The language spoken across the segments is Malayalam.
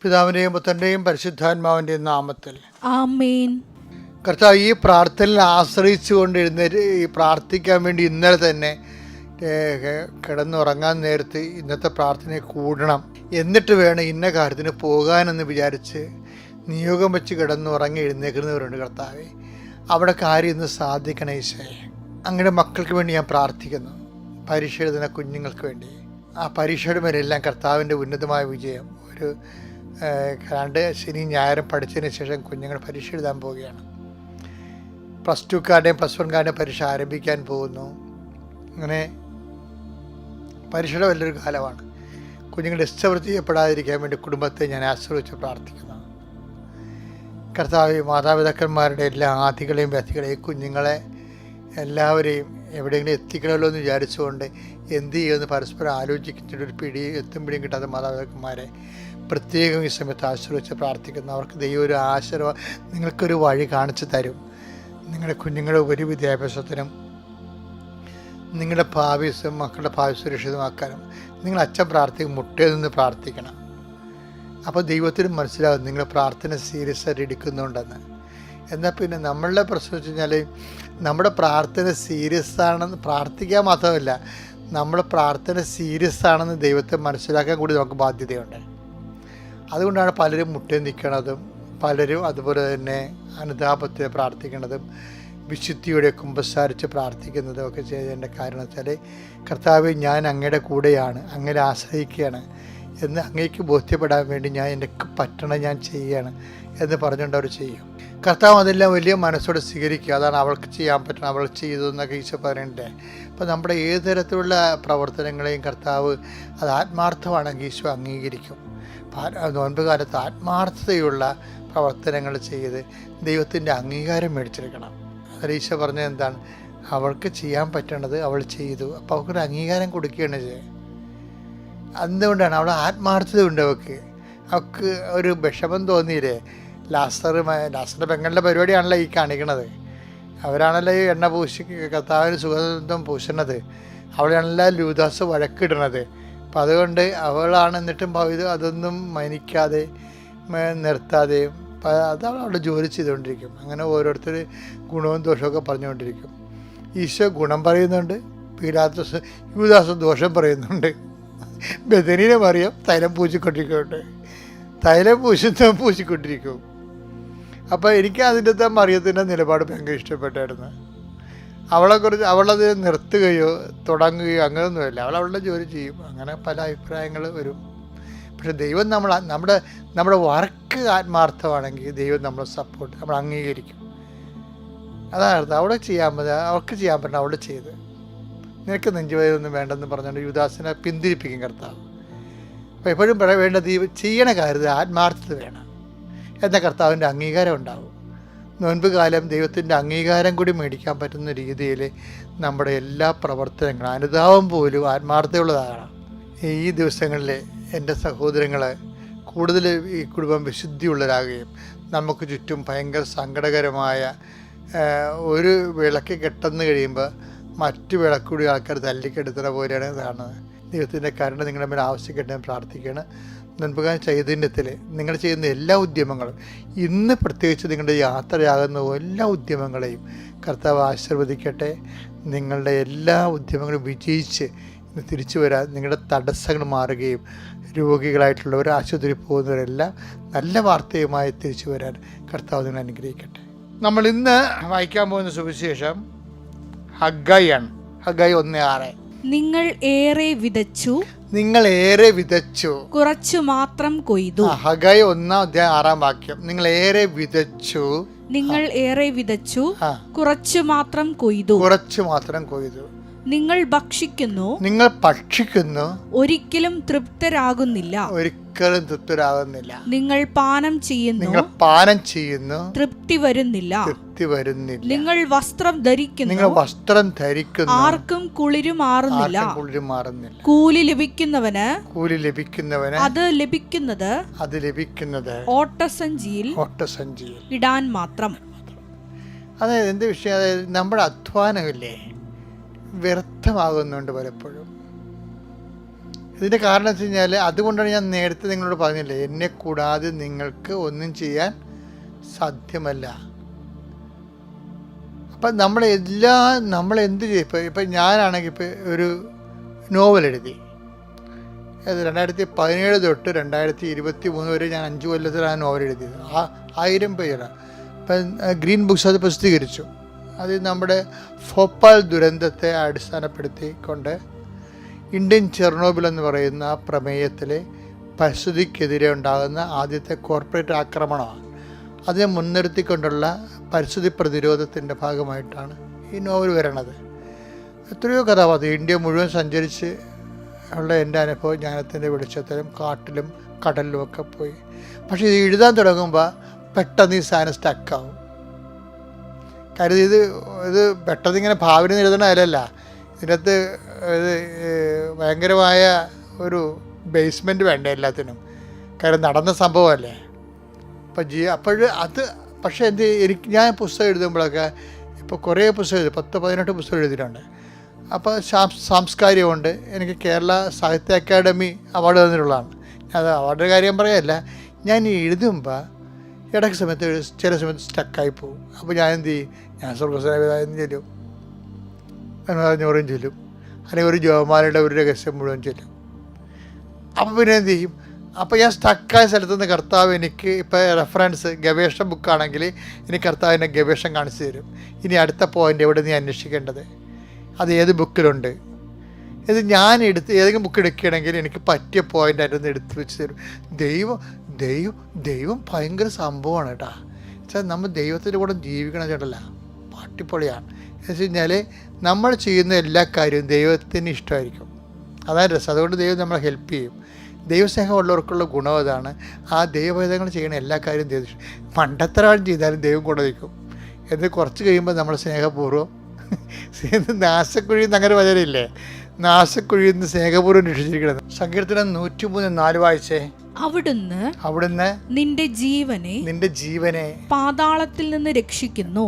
പിതാവിൻ്റെയും പുത്രൻ്റെയും പരിശുദ്ധാത്മാവിൻ്റെയും നാമത്തിൽ ആമേൻ. കർത്താവ്, ഈ പ്രാർത്ഥനയിൽ ആശ്രയിച്ചുകൊണ്ട് ഈ പ്രാർത്ഥിക്കാൻ വേണ്ടി ഇന്നലെ തന്നെ കിടന്നുറങ്ങാൻ നേരത്ത് ഇന്നത്തെ പ്രാർത്ഥനയെ കൂടണം, എന്നിട്ട് വേണം ഇന്ന കാര്യത്തിന് പോകാനെന്ന് വിചാരിച്ച് നിയോഗം വെച്ച് കിടന്നുറങ്ങി എഴുന്നേൽക്കുന്നവരുണ്ട്. കർത്താവെ, അവിടെ കാര്യം ഇന്ന് സാധിക്കണേ ഈശോയെ. അങ്ങനെ മക്കൾക്ക് വേണ്ടി ഞാൻ പ്രാർത്ഥിക്കുന്നു, പരീക്ഷ എഴുതുന്ന കുഞ്ഞുങ്ങൾക്ക് വേണ്ടി. ആ പരീക്ഷയുടെ മേലെല്ലാം കർത്താവിൻ്റെ ഉന്നതമായ വിജയം. ഒരു ശനിയും ഞായറും പഠിച്ചതിന് ശേഷം കുഞ്ഞുങ്ങൾ പരീക്ഷ എഴുതാൻ പോവുകയാണ്. +2കാരുടെയും +1കാരുടെയും പരീക്ഷ ആരംഭിക്കാൻ പോകുന്നു. അങ്ങനെ പരീക്ഷയുടെ വലിയൊരു കാലമാണ്. കുഞ്ഞുങ്ങൾ ഡിസ്റ്റർബ് ചെയ്യപ്പെടാതിരിക്കാൻ വേണ്ടി കുടുംബത്തെ ഞാൻ ആശ്രയിച്ച് പ്രാർത്ഥിക്കുന്നു. കർത്താവ്, മാതാപിതാക്കന്മാരുടെ എല്ലാ ആധികളെയും വ്യക്തികളെയും കുഞ്ഞുങ്ങളെ എല്ലാവരെയും എവിടെയെങ്കിലും എത്തിക്കണമല്ലോ എന്ന് വിചാരിച്ചുകൊണ്ട് എന്ത് ചെയ്യുമെന്ന് പരസ്പരം ആലോചിച്ചിട്ട് ഒരു പിടിയും കിട്ടാത്ത മാതാപിതാക്കന്മാരെ പ്രത്യേകം ഈ സമയത്ത് ആശ്രയിച്ച് പ്രാർത്ഥിക്കുന്നു. അവർക്ക് ദൈവം ഒരു ആശീർവാദം, നിങ്ങൾക്കൊരു വഴി കാണിച്ചു തരും. നിങ്ങളുടെ കുഞ്ഞുങ്ങളുടെ ഒരു വിദ്യാഭ്യാസത്തിനും നിങ്ങളുടെ മക്കളുടെ ഭാവി സുരക്ഷിതമാക്കാനും നിങ്ങൾ അച്ഛൻ പ്രാർത്ഥിക്കും, മുട്ടയിൽ നിന്ന് പ്രാർത്ഥിക്കണം. അപ്പോൾ ദൈവത്തിനും മനസ്സിലാകും നിങ്ങളുടെ പ്രാർത്ഥന സീരിയസ് ആയിട്ട് എടുക്കുന്നുണ്ടെന്ന്. എന്നാൽ പിന്നെ നമ്മളുടെ പ്രശ്നം വെച്ച് കഴിഞ്ഞാൽ നമ്മുടെ പ്രാർത്ഥന സീരിയസ് ആണെന്ന്, പ്രാർത്ഥിക്കാൻ മാത്രമല്ല, നമ്മുടെ പ്രാർത്ഥന സീരിയസ് ആണെന്ന് ദൈവത്തെ മനസ്സിലാക്കാൻ കൂടി നമുക്ക് ബാധ്യതയുണ്ട്. അതുകൊണ്ടാണ് പലരും മുട്ടയിൽ നിൽക്കുന്നതും, പലരും അതുപോലെ തന്നെ അനുതാപത്തിൽ പ്രാർത്ഥിക്കുന്നതും, വിശുദ്ധിയോടെ കുമ്പസാരിച്ച് പ്രാർത്ഥിക്കുന്നതും ഒക്കെ ചെയ്തതിൻ്റെ കാരണം വെച്ചാൽ, കർത്താവേ, ഞാൻ അങ്ങയുടെ കൂടെയാണ്, അങ്ങയെ ആശ്രയിക്കുകയാണ് എന്ന് അങ്ങേക്ക് ബോധ്യപ്പെടാൻ വേണ്ടി ഞാൻ എൻ്റെ പറ്റണം, ഞാൻ ചെയ്യുകയാണ് എന്ന് പറഞ്ഞുകൊണ്ട് അവർ ചെയ്യും. കർത്താവ് അതെല്ലാം വലിയ മനസ്സോടെ സ്വീകരിക്കുക. അതാണ് അവൾക്ക് ചെയ്യാൻ പറ്റണം, അവൾ ചെയ്തു എന്നൊക്കെ ഈശോ പറയണ്ടേ. അപ്പോൾ നമ്മുടെ ഏത് തരത്തിലുള്ള പ്രവർത്തനങ്ങളെയും കർത്താവ് അത് ആത്മാർത്ഥമാണെങ്കിൽ ഈശോ അംഗീകരിക്കും. നോൻപ് കാലത്ത് ആത്മാർത്ഥതയുള്ള പ്രവർത്തനങ്ങൾ ചെയ്ത് ദൈവത്തിൻ്റെ അംഗീകാരം മേടിച്ചെടുക്കണം. അതിൽ ഈശോ പറഞ്ഞത് എന്താണ്? അവൾക്ക് ചെയ്യാൻ പറ്റണത് അവൾ ചെയ്തു, അപ്പോൾ അവൾക്കൊരു അംഗീകാരം കൊടുക്കുകയാണ് ചെയ്യുക. അതുകൊണ്ടാണ് അവൾ ആത്മാർത്ഥത ഉണ്ട്. അവൾക്ക് ഒരു വിഷമം തോന്നിയില്ലേ? ലാസ്റ്ററിൻ്റെ പെങ്ങളുടെ പരിപാടിയാണല്ലോ ഈ കാണിക്കണത്. അവരാണല്ലോ ഈ എണ്ണ പൂശി കർത്താവിന് സുഗന്ധം പൂശണത്. അവളാണല്ലോ ലൂദാസ് വഴക്കിടണത്. അപ്പം അതുകൊണ്ട് അവളാണ് എന്നിട്ടും അതൊന്നും മനിക്കാതെ നിർത്താതെ അതവൾ അവിടെ ജോലി ചെയ്തുകൊണ്ടിരിക്കും. അങ്ങനെ ഓരോരുത്തർ ഗുണവും ദോഷമൊക്കെ പറഞ്ഞുകൊണ്ടിരിക്കും. ഈശോ ഗുണം പറയുന്നുണ്ട്, യൂദാസ് ദോഷം പറയുന്നുണ്ട്. ബദനീനെ മറിയം തൈലം പൂശിക്കൊണ്ടിരിക്കുന്നുണ്ട്, തൈലം പൂശിക്കൊണ്ടിരിക്കും. അപ്പോൾ എനിക്ക് അതിൻ്റെ മറിയത്തിൻ്റെ നിലപാട് ഭയങ്കര ഇഷ്ടപ്പെട്ടായിരുന്നു. അവളത് നിർത്തുകയോ തുടങ്ങുകയോ അങ്ങനെയൊന്നുമില്ല. അവളുടെ ജോലി ചെയ്യും. അങ്ങനെ പല അഭിപ്രായങ്ങൾ വരും. പക്ഷെ ദൈവം നമ്മുടെ വർക്ക് ആത്മാർത്ഥമാണെങ്കിൽ ദൈവം നമ്മൾ അംഗീകരിക്കും. അതാണ് അവൾക്ക് ചെയ്യാൻ പറ്റുന്ന അവൾ ചെയ്ത്, നിനക്ക് നെഞ്ചുവേദനയൊന്നും വേണ്ടെന്ന് പറഞ്ഞുകൊണ്ട് യുദാസിനെ പിന്തിരിപ്പിക്കും കർത്താവ്. അപ്പോൾ എപ്പോഴും വേണ്ടത് ചെയ്യണ കാര്യത്തിൽ ആത്മാർത്ഥത വേണം, എന്നാൽ കർത്താവിൻ്റെ അംഗീകാരം ഉണ്ടാവും. നോൻപ് കാലം ദൈവത്തിൻ്റെ അംഗീകാരം കൂടി മേടിക്കാൻ പറ്റുന്ന രീതിയിൽ നമ്മുടെ എല്ലാ പ്രവർത്തനങ്ങളും, അനുതാപം പോലും ആത്മാർത്ഥതയുള്ളതാണ്. ഈ ദിവസങ്ങളിൽ എൻ്റെ സഹോദരങ്ങൾ കൂടുതൽ ഈ കുടുംബം വിശുദ്ധിയുള്ളവരാകുകയും നമുക്ക് ചുറ്റും ഭയങ്കര സങ്കടകരമായ ഒരു വിളക്ക് കെട്ടുന്നു കഴിയുമ്പോൾ മറ്റു വിളക്കൂടി ആൾക്കാർ തല്ലിക്കെടുത്തുന്ന പോലെയാണ് കാണുന്നത്. ദൈവത്തിൻ്റെ കരുണ നിങ്ങളുടെ മേൽ ആവശ്യപ്പെട്ട് പ്രാർത്ഥിക്കുകയാണ്. നോൻപുകാലം ചൈതന്യത്തിൽ നിങ്ങൾ ചെയ്യുന്ന എല്ലാ ഉദ്യമങ്ങളും, ഇന്ന് പ്രത്യേകിച്ച് നിങ്ങളുടെ യാത്രയാകുന്ന എല്ലാ ഉദ്യമങ്ങളെയും കർത്താവ് ആശീർവദിക്കട്ടെ. നിങ്ങളുടെ എല്ലാ ഉദ്യമങ്ങളും വിജയിച്ച് ഇന്ന് തിരിച്ചു വരാൻ നിങ്ങളുടെ തടസ്സങ്ങൾ മാറുകയും രോഗികളായിട്ടുള്ളവർ, ആശുപത്രി പോകുന്നവരെല്ലാം നല്ല വാർത്തയുമായി തിരിച്ചു വരാൻ കർത്താവ് നിങ്ങൾ അനുഗ്രഹിക്കട്ടെ. നമ്മൾ ഇന്ന് വായിക്കാൻ പോകുന്ന സുവിശേഷം ഹഗ്ഗായിയാണ്. ഹഗ്ഗായി 1:6. നിങ്ങൾ ഏറെ വിതച്ചു കുറച്ചു മാത്രം കൊയ്തു. ഹഗ്ഗായി 1:6. നിങ്ങൾ ഏറെ വിതച്ചു കുറച്ചു മാത്രം കൊയ്തു. നിങ്ങൾ ഭക്ഷിക്കുന്നു ഒരിക്കലും തൃപ്തരാകുന്നില്ല. നിങ്ങൾ പാനം ചെയ്യുന്നു തൃപ്തി വരുന്നില്ല. നിങ്ങൾ വസ്ത്രം ധരിക്കുന്നു ആർക്കും കുളിരും മാറുന്നില്ല. കൂലി ലഭിക്കുന്നവന് അത് ലഭിക്കുന്നത് ഓട്ടസഞ്ചിയിൽ ഇടാൻ മാത്രം. അതായത് എന്ത് വിഷയം? അതായത് നമ്മുടെ അധ്വാനമില്ലേ വ്യർത്ഥമാകുന്നുണ്ട് പലപ്പോഴും. ഇതിൻ്റെ കാരണം വെച്ച് കഴിഞ്ഞാൽ, അതുകൊണ്ടാണ് ഞാൻ നേരത്തെ നിങ്ങളോട് പറഞ്ഞില്ലേ, എന്നെ കൂടാതെ നിങ്ങൾക്ക് ഒന്നും ചെയ്യാൻ സാധ്യമല്ല. അപ്പം നമ്മളെന്ത് ചെയ്യും? ഇപ്പം ഞാനാണെങ്കിൽ ഇപ്പോൾ ഒരു നോവൽ എഴുതി, അത് 2017 തൊട്ട് 2023 വരെ ഞാൻ 5 കൊല്ലത്തിലാണ് നോവൽ എഴുതിയത്. 1000 പേജാണ്. ഇപ്പം ഗ്രീൻ ബുക്സ് അത് പ്രസിദ്ധീകരിച്ചു. അത് നമ്മുടെ ഭോപ്പാൽ ദുരന്തത്തെ അടിസ്ഥാനപ്പെടുത്തിക്കൊണ്ട് ഇന്ത്യൻ ചെർണോബിൽ എന്ന് പറയുന്ന ആ പ്രമേയത്തിലെ പരിസ്ഥിതിക്കെതിരെ ഉണ്ടാകുന്ന ആദ്യത്തെ കോർപ്പറേറ്റ് ആക്രമണമാണ്. അതിനെ മുൻനിർത്തിക്കൊണ്ടുള്ള പരിസ്ഥിതി പ്രതിരോധത്തിൻ്റെ ഭാഗമായിട്ടാണ് ഈ നോവൽ വരണത്. എത്രയോ കഥാപാത്രം ഇന്ത്യ മുഴുവൻ സഞ്ചരിച്ച് ഉള്ള എൻ്റെ അനുഭവ ജ്ഞാനത്തിൻ്റെ വെളിച്ചത്തിലും കാട്ടിലും കടലിലുമൊക്കെ പോയി. പക്ഷേ ഇത് എഴുതാൻ തുടങ്ങുമ്പോൾ പെട്ടെന്ന് ഈ സാധനം സ്റ്റക്കാവും. കാര്യം ഇത് പെട്ടെന്ന് ഇങ്ങനെ ഭാവന എഴുതണമല്ല, ഇതിനകത്ത് ഇത് ഭയങ്കരമായ ഒരു ബേസ്മെൻറ്റ് വേണ്ട എല്ലാത്തിനും. കാര്യം നടന്ന സംഭവമല്ലേ. പക്ഷേ ഞാൻ പുസ്തകം എഴുതുമ്പോഴൊക്കെ ഇപ്പോൾ കുറേ പുസ്തകം എഴുതി, 10-18 പുസ്തകം എഴുതിയിട്ടുണ്ട്. അപ്പോൾ സാംസ്കാരികമുണ്ട്. എനിക്ക് കേരള സാഹിത്യ അക്കാദമി അവാർഡ് തന്നിട്ടുള്ളതാണ്. അത് അവാർഡിൻ്റെ കാര്യം പറയല്ല, ഞാൻ എഴുതുമ്പോൾ ഇടയ്ക്ക് ചില സമയത്ത് സ്റ്റക്കായി പോകും. അപ്പോൾ ഞാൻ എന്ത് ചെയ്യും? ഞാൻ സ്വർഗസ്വനാവിധാനം ചെല്ലും, പറഞ്ഞോറും ചെല്ലും, അല്ലെങ്കിൽ ഒരു ജോമാലയുടെ ഒരു രഹസ്യം മുഴുവൻ ചെല്ലും. അപ്പോൾ പിന്നെ എന്ത് ചെയ്യും? അപ്പോൾ ഞാൻ സ്റ്റക്കായ സ്ഥലത്ത് നിന്ന് കർത്താവ് എനിക്ക് ഇപ്പോൾ റെഫറൻസ് ഗവേഷണ ബുക്കാണെങ്കിൽ എനിക്ക് കർത്താവ് എന്നെ ഗവേഷണം കാണിച്ചു തരും. ഇനി അടുത്ത പോയിൻ്റ് എവിടെ നീ അന്വേഷിക്കേണ്ടത്, അത് ഏത് ബുക്കിലുണ്ട്. ഇത് ഞാൻ ഏതെങ്കിലും ബുക്ക് എടുക്കുകയാണെങ്കിൽ എനിക്ക് പറ്റിയ പോയിൻ്റ് ആയിട്ടൊന്ന് എടുത്ത് വെച്ച് തരും. ദൈവം ഭയങ്കര സംഭവമാണ് കേട്ടോ. വെച്ചാൽ നമ്മൾ ദൈവത്തിൻ്റെ കൂടെ ജീവിക്കണം ചേട്ടല്ല, പാട്ടിപ്പൊളിയാണ്. എന്ന് വെച്ച് കഴിഞ്ഞാൽ നമ്മൾ ചെയ്യുന്ന എല്ലാ കാര്യവും ദൈവത്തിന് ഇഷ്ടമായിരിക്കും. അതാണ് രസം. അതുകൊണ്ട് ദൈവം നമ്മളെ ഹെൽപ്പ് ചെയ്യും. ദൈവസ്നേഹമുള്ളവർക്കുള്ള ഗുണം അതാണ്. ആ ദൈവഭേദങ്ങൾ ചെയ്യുന്ന എല്ലാ കാര്യവും ദൈവം മണ്ടത്തരം ചെയ്താലും ദൈവം കൂടെ നിൽക്കും. എന്നിട്ട് കുറച്ച് കഴിയുമ്പോൾ നമ്മൾ സ്നേഹപൂർവ്വം നാശക്കുഴിയിൽ നിന്ന് അങ്ങനെ വചനമില്ലേ, നാശക്കുഴിയിൽ നിന്ന് സ്നേഹപൂർവ്വം രക്ഷിച്ചിരിക്കുന്നത്. സങ്കീർത്തനം 103:4 വായിച്ചേ. അവിടുന്ന് നിന്റെ ജീവനെ പാതാളത്തിൽ നിന്ന് രക്ഷിക്കുന്നു.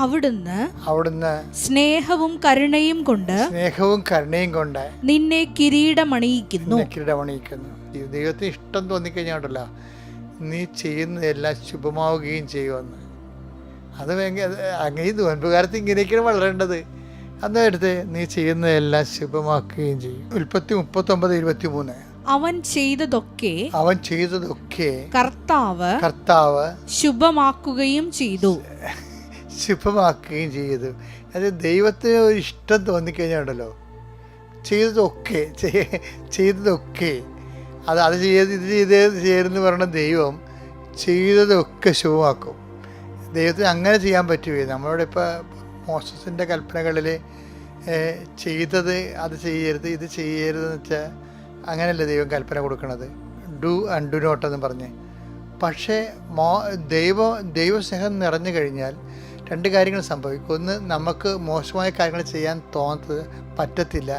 അവിടുന്ന് സ്നേഹവും കരുണയും കൊണ്ട് നിന്നെ കിരീടമണിയിക്കുന്നു. ദൈവത്തിന് ഇഷ്ടം തോന്നിക്കഴിഞ്ഞാണ്ടല്ലോ, നീ ചെയ്യുന്നതെല്ലാം ശുഭമാവുകയും ചെയ്യുമെന്ന്. അത് അങ്ങനെ നോൻപുകാലത്ത് ഇങ്ങനെയൊക്കെയാണ് വളരേണ്ടത്. അന്നെടുത്ത് നീ ചെയ്യുന്നതെല്ലാം ശുഭമാക്കുകയും ചെയ്യും. ഉൽപ്പത്തി 39:23. അവൻ ചെയ്തതൊക്കെ കർത്താവ് ശുഭമാക്കുകയും ചെയ്തു. അത് ദൈവത്തിന് ഒരു ഇഷ്ടം തോന്നിക്കഴിഞ്ഞാണ്ടല്ലോ, ചെയ്തതൊക്കെ അത് ചെയ്തെന്ന് പറഞ്ഞ ദൈവം ചെയ്തതൊക്കെ ശുഭമാക്കും. ദൈവത്തിന് അങ്ങനെ ചെയ്യാൻ പറ്റുമേ. നമ്മളോട് ഇപ്പോൾ മോസസിൻ്റെ കൽപ്പനകളിൽ ചെയ്തത് അത് ചെയ്യരുത്, ഇത് ചെയ്യരുതെന്ന് വെച്ചാൽ അങ്ങനെയല്ലേ ദൈവം കൽപ്പന കൊടുക്കുന്നത്, ഡു ആൻഡ് ഡു നോട്ട് എന്ന് പറഞ്ഞ്. പക്ഷേ ദൈവസ്നേഹം നിറഞ്ഞു കഴിഞ്ഞാൽ 2 കാര്യങ്ങൾ സംഭവിക്കും. ഒന്ന്, നമുക്ക് മോശമായ കാര്യങ്ങൾ ചെയ്യാൻ പറ്റത്തില്ല,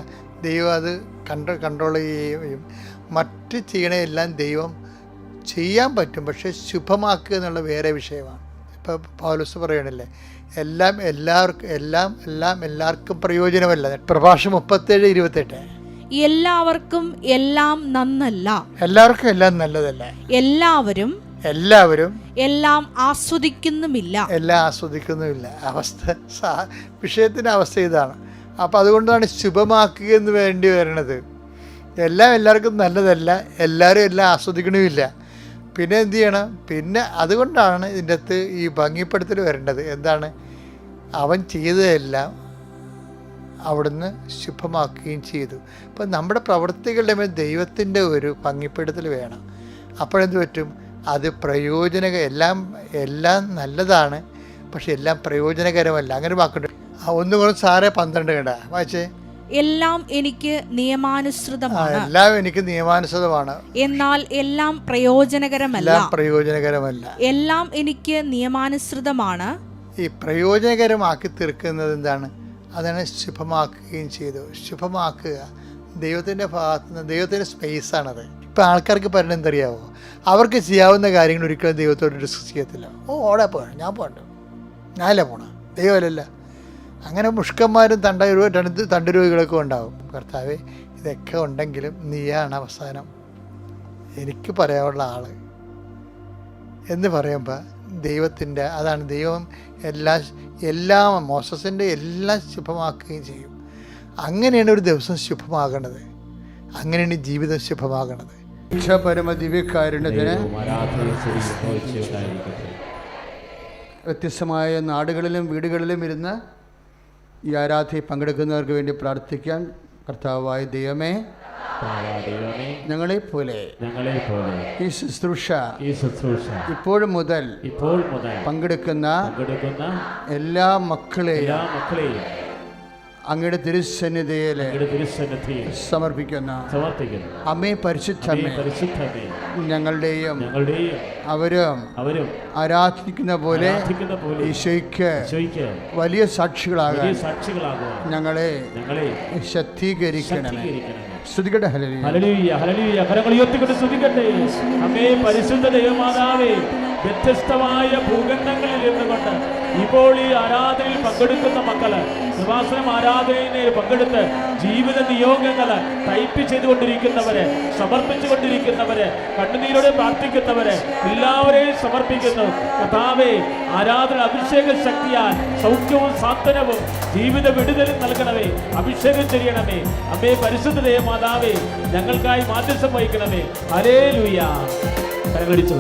ദൈവം അത് കൺട്രോൾ ചെയ്യുകയും. മറ്റ് ചെയ്യണതെല്ലാം ദൈവം ചെയ്യാൻ പറ്റും, പക്ഷേ ശുഭമാക്കുക എന്നുള്ള വേറെ വിഷയമാണ്. ഇപ്പോൾ പൗലോസ് പറയണില്ലേ, എല്ലാം എല്ലാവർക്കും പ്രയോജനമല്ല. പ്രഭാഷണം 37:28. എല്ലാവർക്കും എല്ലാം നന്നല്ല, എല്ലാവർക്കും എല്ലാം നല്ലതല്ല, എല്ലാവരും എല്ലാം ആസ്വദിക്കുന്നുമില്ല. വിഷയത്തിൻ്റെ അവസ്ഥ ഇതാണ്. അപ്പോൾ അതുകൊണ്ടാണ് ശുഭമാക്കുക എന്ന് വേണ്ടി വരണത്. എല്ലാവർക്കും നല്ലതല്ല, എല്ലാവരും എല്ലാം ആസ്വദിക്കണമില്ല. പിന്നെ എന്ത് ചെയ്യണം? പിന്നെ അതുകൊണ്ടാണ് ഇതിൻ്റെ അകത്ത് ഈ ഭംഗിപ്പെടുത്തൽ വരേണ്ടത്. എന്താണ്? അവൻ ചെയ്തതെല്ലാം അവിടുന്ന് ശുഭമാക്കുകയും ചെയ്തു. അപ്പം നമ്മുടെ പ്രവൃത്തികളുടെ മേൽ ദൈവത്തിൻ്റെ ഒരു ഭംഗിപ്പെടുത്തൽ വേണം. അപ്പോഴെന്ത് പറ്റും? അത് എല്ലാം നല്ലതാണ്, പക്ഷെ എല്ലാം പ്രയോജനകരമല്ല. അങ്ങനെ വാക്കുണ്ട്. 1 കേട്ടാ വായിച്ചേ. എല്ലാം എനിക്ക് നിയമാനുസൃതമാണ്, എന്നാൽ എല്ലാം പ്രയോജനകരമല്ല. എല്ലാം എനിക്ക് നിയമാനുസൃതമാണ്. ഈ പ്രയോജനകരമാക്കി തീർക്കുന്നത് എന്താണ്? അതാണ് ശുഭമാക്കുകയും ചെയ്തു. ശുഭമാക്കുക ദൈവത്തിൻ്റെ ഭാഗത്ത് നിന്ന്, ദൈവത്തിൻ്റെ സ്പേസാണത്. ഇപ്പം ആൾക്കാർക്ക് പറയുന്നത് എന്തറിയാവോ? അവർക്ക് ചെയ്യാവുന്ന കാര്യങ്ങൾ ഒരിക്കലും ദൈവത്തോട് ഡിസ്കസ് ചെയ്യത്തില്ല. ഓടെ പോകണം, ഞാൻ പോകണ്ട, ഞാനല്ലേ പോണം, ദൈവമല്ലല്ല. അങ്ങനെ മുഷ്കന്മാരും തണ്ടരോഗികളൊക്കെ ഉണ്ടാവും. കർത്താവേ, ഇതൊക്കെ ഉണ്ടെങ്കിലും നീയാണ് അവസാനം എനിക്ക് പറയാനുള്ള ആൾ എന്ന് പറയുമ്പോൾ ദൈവത്തിൻ്റെ അതാണ് ദൈവം എല്ലാം മോസസിൻ്റെ എല്ലാം ശുഭമാക്കുകയും ചെയ്യും. അങ്ങനെയാണ് ഒരു ദിവസം ശുഭമാകണത്, അങ്ങനെയാണ് ജീവിതം ശുഭമാകണത്. പരമദിവ്യകാരുണ്യത്തിന് വ്യത്യസ്തമായ നാടുകളിലും വീടുകളിലും ഇരുന്ന് ഈ ആരാധനയിൽ പങ്കെടുക്കുന്നവർക്ക് വേണ്ടി പ്രാർത്ഥിക്കാൻ. കർത്താവായ ദൈവമേ, ഞങ്ങളെപ്പോലെ ഈ ശുശ്രൂഷ ഇപ്പോൾ മുതൽ പങ്കെടുക്കുന്ന എല്ലാ മക്കളെയും അങ്ങയുടെ തിരുസന്നിധിയിൽ സമർപ്പിക്കുന്ന അമ്മേ പരിശുദ്ധമേ, ഞങ്ങളുടെയും അവരും ആരാധിക്കുന്ന പോലെ ഈശോയ്ക്ക് വലിയ സാക്ഷികളാകാൻ ഞങ്ങളെ ശക്തീകരിക്കണമേ. സ്തുതിക്കട്ടെ. ഹല്ലേലൂയ, ഹല്ലേലൂയ. കരങ്ങൾ ഉയർത്തിക്കൊണ്ട് സ്തുതിക്കട്ടെ. അമ്മേ പരിശുദ്ധ ദൈവമാതാവേ, വ്യത്യസ്തമായ ഭൂഖണ്ഡങ്ങളിൽ ഇരുന്നുകൊണ്ട് ഇപ്പോൾ ഈ ആരാധനയിൽ പങ്കെടുക്കുന്ന മക്കള്, കൃപാസനം ആരാധനയിൽ പങ്കെടുത്ത് ജീവിത നിയോഗങ്ങള് ടൈപ്പ് ചെയ്തുകൊണ്ടിരിക്കുന്നവര്, സമർപ്പിച്ചുകൊണ്ടിരിക്കുന്നവര്, കണ്ണുനീരോടെ പ്രാർത്ഥിക്കുന്നവര് എല്ലാവരെയും സമർപ്പിക്കുന്നു. കർത്താവേ, ആരാധന അഭിഷേക ശക്തിയാൽ സൗഖ്യവും സാന്ത്വനവും ജീവിത വിടുതലും നൽകണമേ, അഭിഷേകം ചെയ്യണമേ. അമ്മേ പരിശുദ്ധ ദൈവമാതാവേ, ഞങ്ങൾക്കായി മാധ്യസ്ഥം വഹിക്കണമേ. ഹല്ലേലൂയ. കരങ്ങളടിച്ചു.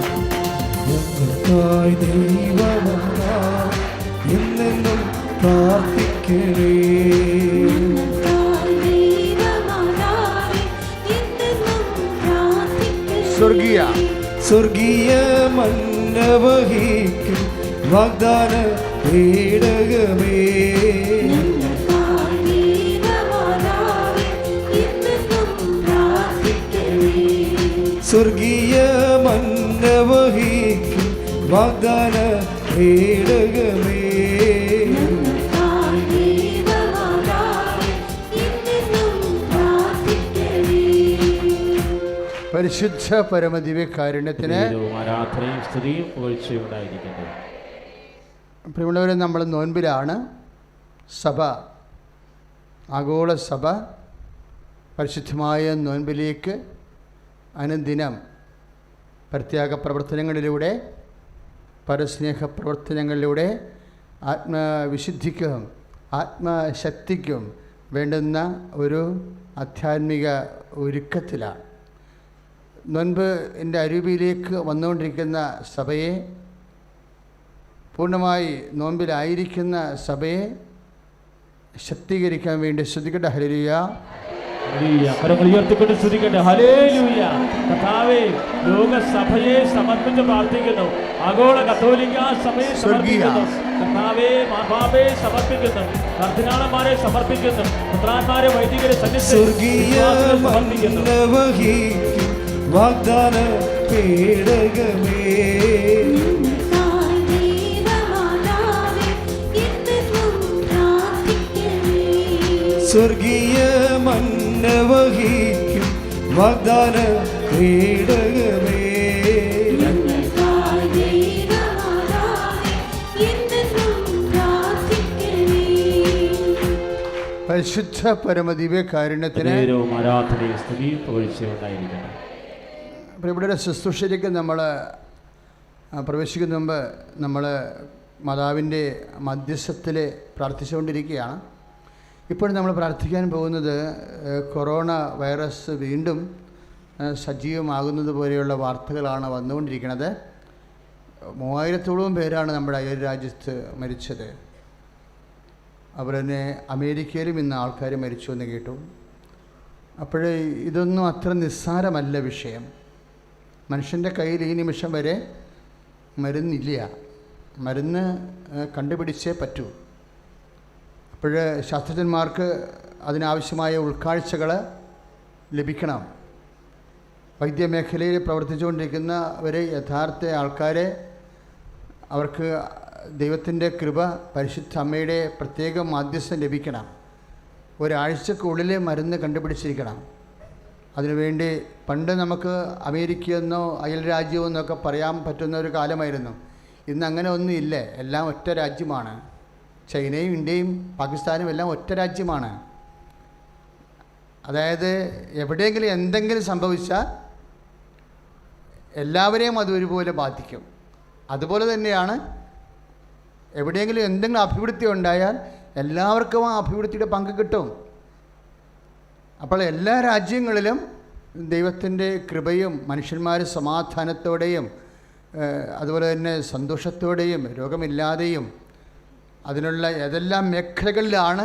എന്നെന്നും പ്രാർത്ഥിക്കണേ. സ്വർഗീയ മന്നവഹിക്കും വാഗ്ദാന പേടകമേ, സ്വർഗീയ മന്നവഹിക്കും വാഗ്ദാന പേടകമേ, പരിശുദ്ധ പരമദിവ്യകാരുണ്യത്തിന് ആരാധനയും സ്തുതിയും പുകഴ്ചയും ഉണ്ടായിരിക്കട്ടെ. പ്രിയമുള്ളവരെ, നമ്മൾ നോൻപിലാണ്. സഭ, ആഗോള സഭ പരിശുദ്ധമായ നോൻപിലേക്ക് അനുദിനം പ്രത്യാഗ പ്രവർത്തനങ്ങളിലൂടെ, പരസ്നേഹ പ്രവർത്തനങ്ങളിലൂടെ ആത്മവിശുദ്ധിക്കും ആത്മശക്തിക്കും വേണ്ടുന്ന ഒരു ആധ്യാത്മിക ഒരുക്കത്തിലാണ്. നോൻപ് എൻ്റെ അരൂപിയിലേക്ക് വന്നുകൊണ്ടിരിക്കുന്ന സഭയെ, പൂർണ്ണമായി നോൻപിലായിരിക്കുന്ന സഭയെ ശക്തീകരിക്കാൻ വേണ്ടി സ്തുതിക്കട്ടെ. ഹല്ലേലൂയ. കരങ്ങൾ ഉയർത്തിക്കൊണ്ട് സ്തുതിക്കട്ടെ. ഹല്ലേലൂയ. കർത്താവേ, ലോകസഭയെ സമർപ്പിച്ച് പ്രാർത്ഥിക്കുന്നു. ആഗോള കത്തോലിക്ക സഭയെ സമർപ്പിക്കുന്നു. കർത്താവേ, മാതാവേ സമർപ്പിക്കുന്നു. കർദിനാളന്മാരെ സമർപ്പിക്കുന്നു. പുത്രാന്മാരെ, വൈദികരെ സമർപ്പിക്കുന്നു. വാഗ്ദാന പേടകമേ, സ്വർഗീയ മന്നവഹിക്കും വാഗ്ദാന പേടകമേ, പരിശുദ്ധ പരമദിവ്യകാരുണ്യത്തിന് ആരാധനയും സ്തുതിയും പുകഴ്ചയും ഉണ്ടായിരിക്കട്ടെ. ഇവിടെ ശുശ്രൂഷയിലേക്ക് നമ്മൾ പ്രവേശിക്കുന്ന മുമ്പ് നമ്മൾ മാതാവിൻ്റെ മധ്യസ്ഥത്തിൽ പ്രാർത്ഥിച്ചുകൊണ്ടിരിക്കുകയാണ്. ഇപ്പോൾ നമ്മൾ പ്രാർത്ഥിക്കാൻ പോകുന്നത് കൊറോണ വൈറസ് വീണ്ടും സജീവമാകുന്നത് പോലെയുള്ള വാർത്തകളാണ് വന്നുകൊണ്ടിരിക്കുന്നത്. 3000-ഓളം പേരാണ് നമ്മുടെ അയൽ രാജ്യത്ത് മരിച്ചത്. അവർ തന്നെ അമേരിക്കയിലും ഇന്ന് ആൾക്കാർ മരിച്ചു എന്ന് കേട്ടു. അപ്പോഴേ ഇതൊന്നും അത്ര നിസ്സാരമല്ല വിഷയം. മനുഷ്യൻ്റെ കയ്യിൽ ഈ നിമിഷം വരെ മരുന്നില്ല. മരുന്ന് കണ്ടുപിടിച്ചേ പറ്റൂ. അപ്പോൾ ശാസ്ത്രജ്ഞന്മാർക്ക് അതിനാവശ്യമായ ഉൾക്കാഴ്ചകൾ ലഭിക്കണം. വൈദ്യമേഖലയിൽ പ്രവർത്തിച്ചുകൊണ്ടിരിക്കുന്നവരെ, യഥാർത്ഥ ആൾക്കാരെ, അവർക്ക് ദൈവത്തിൻ്റെ കൃപ, പരിശുദ്ധ അമ്മയുടെ പ്രത്യേക മാധ്യസ്ഥം ലഭിക്കണം. ഒരാഴ്ചക്കുള്ളിൽ മരുന്ന് കണ്ടുപിടിച്ചിരിക്കണം. അതിനുവേണ്ടി പണ്ട് നമുക്ക് അമേരിക്കയെന്നോ അയൽ രാജ്യമെന്നൊക്കെ പറയാൻ പറ്റുന്ന ഒരു കാലമായിരുന്നു. ഇന്ന് അങ്ങനെ ഒന്നുമില്ല. എല്ലാം ഒറ്റ രാജ്യമാണ്. ചൈനയും ഇന്ത്യയും പാകിസ്ഥാനും എല്ലാം ഒറ്റ രാജ്യമാണ്. അതായത് എവിടെയെങ്കിലും എന്തെങ്കിലും സംഭവിച്ചാൽ എല്ലാവരെയും അത് ഒരുപോലെ ബാധിക്കും. അതുപോലെ തന്നെയാണ് എവിടെയെങ്കിലും എന്തെങ്കിലും അഭിവൃദ്ധി ഉണ്ടായാൽ എല്ലാവർക്കും ആ അഭിവൃദ്ധിയുടെ പങ്ക് കിട്ടും. അപ്പോൾ എല്ലാ രാജ്യങ്ങളിലും ദൈവത്തിൻ്റെ കൃപയും മനുഷ്യന്മാർ സമാധാനത്തോടെയും അതുപോലെ തന്നെ സന്തോഷത്തോടെയും രോഗമില്ലാതെയും അതിനുള്ള ഏതെല്ലാം മേഖലകളിലാണ്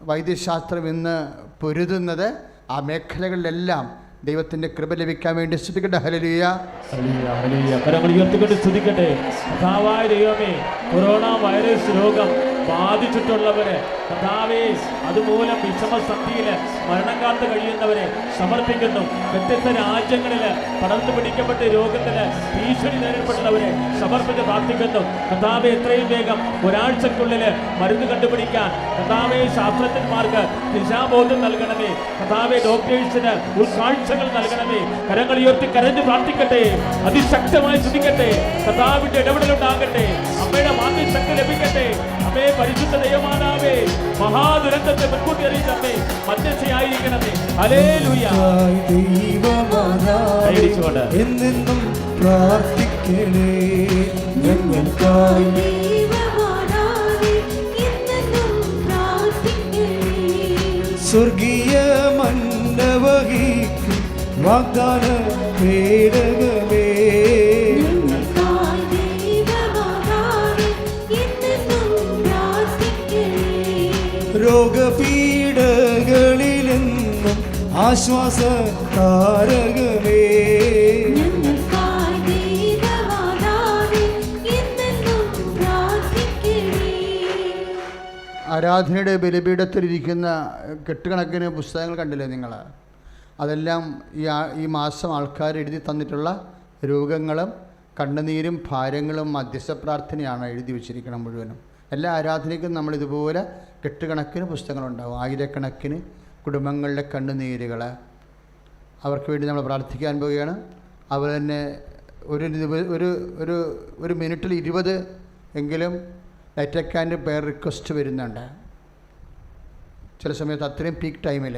വൈദ്യശാസ്ത്രം ഇന്ന് പൊരുതുന്നത്, ആ മേഖലകളിലെല്ലാം ദൈവത്തിൻ്റെ കൃപ ലഭിക്കാൻ വേണ്ടി സ്തുതിക്കട്ടെ. ഹല്ലേലൂയ, ഹല്ലേലൂയ. കരങ്ങൾ ഉയർത്തിക്കൊണ്ട് സ്തുതിക്കട്ടെ. കർത്താവായ ദൈവമേ, കൊറോണ വൈറസ് രോഗം ബാധിച്ചിട്ടുള്ളവരെ കർത്താവേ, അതുമൂലം വിഷമസന്ധിയിൽ മരണം കാത്ത് കഴിയുന്നവരെ സമർപ്പിക്കുന്നു. വ്യത്യസ്ത രാജ്യങ്ങളിൽ പടർന്നു പിടിക്കപ്പെട്ട് രോഗത്തിന് ഭീഷണി നേരിടപ്പെടുന്നവരെ സമർപ്പിച്ച് പ്രാർത്ഥിക്കുന്നു. കർത്താവെ, എത്രയും വേഗം ഒരാഴ്ചക്കുള്ളിൽ മരുന്ന് കണ്ടുപിടിക്കാൻ കർത്താവെ ശാസ്ത്രജ്ഞന്മാർക്ക് ദിശാബോധം നൽകണമേ. കർത്താവെ, ഡോക്ടേഴ്സിന് ഉൾക്കാഴ്ചകൾ നൽകണമേ. കരങ്ങൾ ഉയർത്തി കരഞ്ഞ് പ്രാർത്ഥിക്കട്ടെ, അതിശക്തമായി സ്തുതിക്കട്ടെ. കർത്താവിന്റെ ഇടപെടലുണ്ടാകട്ടെ, അമ്മയുടെ മാതൃശക്തി ലഭിക്കട്ടെ. അമ്മേ, പരിശുദ്ധ ദൈവമാതാവേ, മഹാദുരന്തത്തെ മുൻകൂട്ടി അറിയിച്ചമ്മേ മധ്യസ്ഥയായിരിക്കണമേ. ഹല്ലേലൂയ. ദൈവമാതാവേ, എന്നെന്നും പ്രാർത്ഥിക്കണേ ഞങ്ങൾക്കായി. സ്വർഗീയ മന്നവഹിക്കും വാഗ്ദാന പേടകമേ, രോഗപീഠകളിലെന്നും ആശ്വാസ താരകമേ, ആരാധനയുടെ ബലിപീഠത്തിലിരിക്കുന്ന കെട്ടുകണക്കിന് പുസ്തകങ്ങൾ കണ്ടില്ലേ നിങ്ങൾ? അതെല്ലാം ഈ മാസം ആൾക്കാർ എഴുതി തന്നിട്ടുള്ള രോഗങ്ങളും കണ്ണുനീരും ഭാരങ്ങളും മധ്യസ്ഥ പ്രാർത്ഥനയാണ് എഴുതി വച്ചിരിക്കണം മുഴുവനും. എല്ലാ ആരാധനയ്ക്കും നമ്മളിതുപോലെ കെട്ടുകണക്കിന് പുസ്തകങ്ങളുണ്ടാകും. ആയിരക്കണക്കിന് കുടുംബങ്ങളുടെ കണ്ണുനീരുകൾ അവർക്ക് വേണ്ടി നമ്മൾ പ്രാർത്ഥിക്കാൻ പോവുകയാണ്. അതുപോലെ തന്നെ ഒരു മിനിറ്റിൽ 20 എങ്കിലും ലൈറ്റക്കാൻ്റെ പേർ റിക്വസ്റ്റ് വരുന്നുണ്ട് ചില സമയത്ത്, അത്രയും പീക്ക് ടൈമിൽ.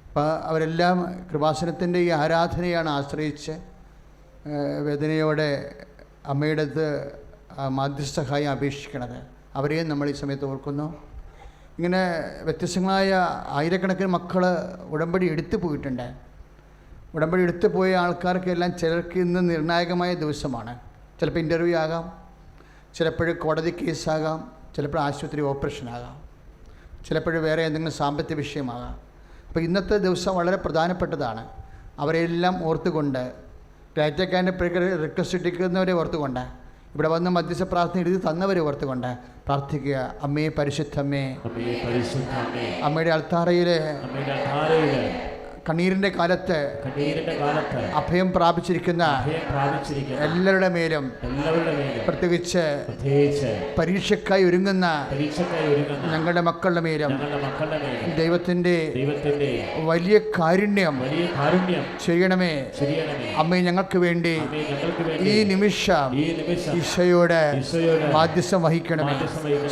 അപ്പോൾ അവരെല്ലാം കൃപാസനത്തിൻ്റെ ഈ ആരാധനയാണ് ആശ്രയിച്ച് വേദനയോടെ അമ്മയുടെ അടുത്ത് മാധ്യസ്ഥ സഹായം അപേക്ഷിക്കണത്. അവരെയും നമ്മൾ ഈ സമയത്ത് ഓർക്കുന്നു. ഇങ്ങനെ വ്യത്യസ്തങ്ങളായ ആയിരക്കണക്കിന് മക്കൾ ഉടമ്പടി എടുത്തു പോയിട്ടുണ്ട്. ഉടമ്പടി എടുത്തു പോയ ആൾക്കാർക്കെല്ലാം ചിലർക്ക് ഇന്ന് നിർണായകമായ ദിവസമാണ്. ചിലപ്പോൾ ഇൻ്റർവ്യൂ ആകാം, ചിലപ്പോൾ കോടതി കേസാകാം, ചിലപ്പോൾ ആശുപത്രി ഓപ്പറേഷനാകാം, ചിലപ്പോൾ വേറെ എന്തെങ്കിലും സാമ്പത്തിക വിഷയമാകാം. അപ്പോൾ ഇന്നത്തെ ദിവസം വളരെ പ്രധാനപ്പെട്ടതാണ്. അവരെല്ലാം ഓർത്തുകൊണ്ട്, ക്രൈറ്റക്കാൻ്റെ റിക്വസ്റ്റ് ഇട്ടിരിക്കുന്നവരെ ഓർത്തുകൊണ്ട്, ഇവിടെ വന്ന് മധ്യസ്ഥ പ്രാർത്ഥന എഴുതി തന്നവരെ ഓർത്തുകൊണ്ട് പ്രാർത്ഥിക്കുക. അമ്മേ പരിശുദ്ധമ്മേ, അമ്മയുടെ അൾത്താരയിലെ കണ്ണീരിൻ്റെ കാലത്ത് അഭയം പ്രാപിച്ചിരിക്കുന്ന എല്ലാവരുടെ മേലും, പ്രത്യേകിച്ച് പരീക്ഷയ്ക്കായി ഒരുങ്ങുന്ന ഞങ്ങളുടെ മക്കളുടെ മേലും ദൈവത്തിൻ്റെ വലിയ കാരുണ്യം ചെയ്യണമേ. അമ്മേ, ഞങ്ങൾക്ക് വേണ്ടി ഈ നിമിഷം ഈശോയോട് മാധ്യസ്ഥം വഹിക്കണമേ.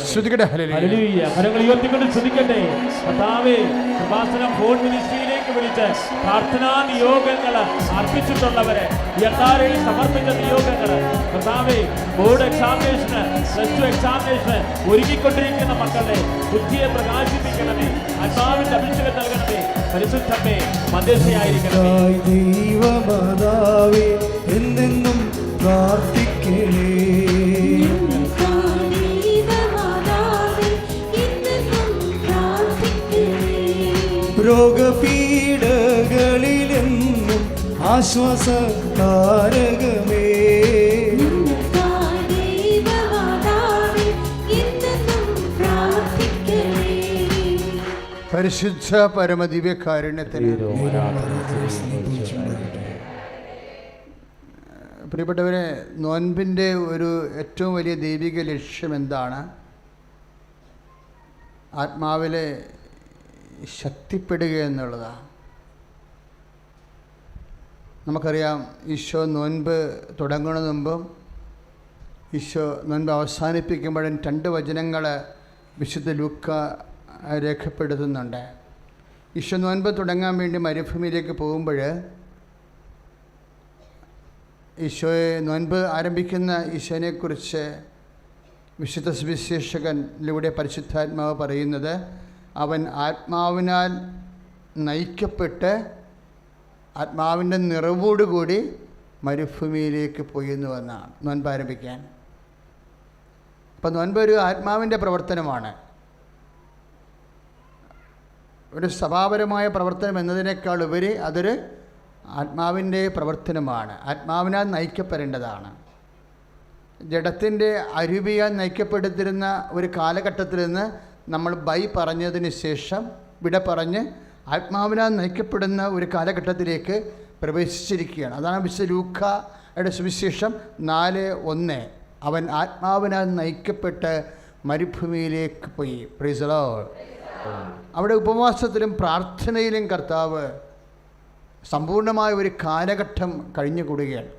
ശ്രുതികട ഹല്ലേലൂയ. കരങ്ങൾ ഉയർത്തിക്കൊണ്ട് സ്തുതിക്കട്ടെ. കർത്താവേ, കൃപാസനം ഫോൺ മിനിസ്ട്രിയിലേക്ക് വിളിച്ച് പ്രാർത്ഥനാ നിയോഗങ്ങൾ അർപ്പിച്ചിട്ടുള്ളവരെ, യഥാരയിൽ സമർപ്പിച്ച നിയോഗങ്ങൾ, കർത്താവേ, ബോർഡ് എക്സാമിനേഷന്, +2 എക്സാമിനേഷന് ഒരുങ്ങിക്കൊണ്ടിരിക്കുന്ന മക്കളുടെ ബുദ്ധിയെ പ്രകാശിപ്പിക്കണമേ. ആത്മാവിന്റെ അഭിഷേകം നൽകണമേ. പരിശുദ്ധമേ, മധ്യസ്ഥയായിരിക്കണമേ. ദൈവമാതാവേ, എന്നെന്നും പ്രാർത്ഥിക്കണേ. രോഗപീഠകളിലെന്നും ആശ്വാസ താരകമേ, പരിശുദ്ധ പരമദിവ്യ കാരുണ്യത്തിന്. പ്രിയപ്പെട്ടവരെ, നോൻപിൻ്റെ ഒരു ഏറ്റവും വലിയ ദൈവിക ലക്ഷ്യം എന്താണ്? ആത്മാവിലെ ശക്തിപ്പെടുക എന്നുള്ളതാണ്. നമുക്കറിയാം, ഈശോ നോൻപ് തുടങ്ങുന്നതിന് മുമ്പും ഈശോ നോൻപ് അവസാനിപ്പിക്കുമ്പോഴും 2 വചനങ്ങൾ വിശുദ്ധ ലൂക്ക രേഖപ്പെടുത്തുന്നുണ്ട്. ഈശോ നോൻപ് തുടങ്ങാൻ വേണ്ടി മരുഭൂമിയിലേക്ക് പോകുമ്പോൾ നോൻപ് ആരംഭിക്കുന്ന ഈശോനെക്കുറിച്ച് വിശുദ്ധ സുവിശേഷകനിലൂടെ പരിശുദ്ധാത്മാവ് പറയുന്നത്, അവൻ ആത്മാവിനാൽ നയിക്കപ്പെട്ട് ആത്മാവിൻ്റെ നിറവോടുകൂടി മരുഭൂമിയിലേക്ക് പോയെന്നുവെന്നാണ് നോൻപ് ആരംഭിക്കാൻ. അപ്പം നോൻപ് ഒരു ആത്മാവിൻ്റെ പ്രവർത്തനമാണ്. ഒരു സഭാപരമായ പ്രവർത്തനം എന്നതിനേക്കാൾ ഉപരി അതൊരു ആത്മാവിൻ്റെ പ്രവർത്തനമാണ്. ആത്മാവിനാൽ നയിക്കപ്പെടേണ്ടതാണ്. ജഡത്തിൻ്റെ അരൂപിയാൽ നയിക്കപ്പെടുത്തിരുന്ന ഒരു കാലഘട്ടത്തിൽ നിന്ന് നമ്മൾ ബൈ പറഞ്ഞതിന് ശേഷം വിട പറഞ്ഞ് ആത്മാവിനാൽ നയിക്കപ്പെടുന്ന ഒരു കാലഘട്ടത്തിലേക്ക് പ്രവേശിച്ചിരിക്കുകയാണ്. അതാണ് വിശുദ്ധ ലൂക്കായുടെ സുവിശേഷം 4:1. അവൻ ആത്മാവിനാൽ നയിക്കപ്പെട്ട് മരുഭൂമിയിലേക്ക് പോയി. Praise the Lord. അവിടെ ഉപവാസത്തിലും പ്രാർത്ഥനയിലും കർത്താവ് സമ്പൂർണ്ണമായ ഒരു കാലഘട്ടം കഴിഞ്ഞുകൂടുകയാണ്.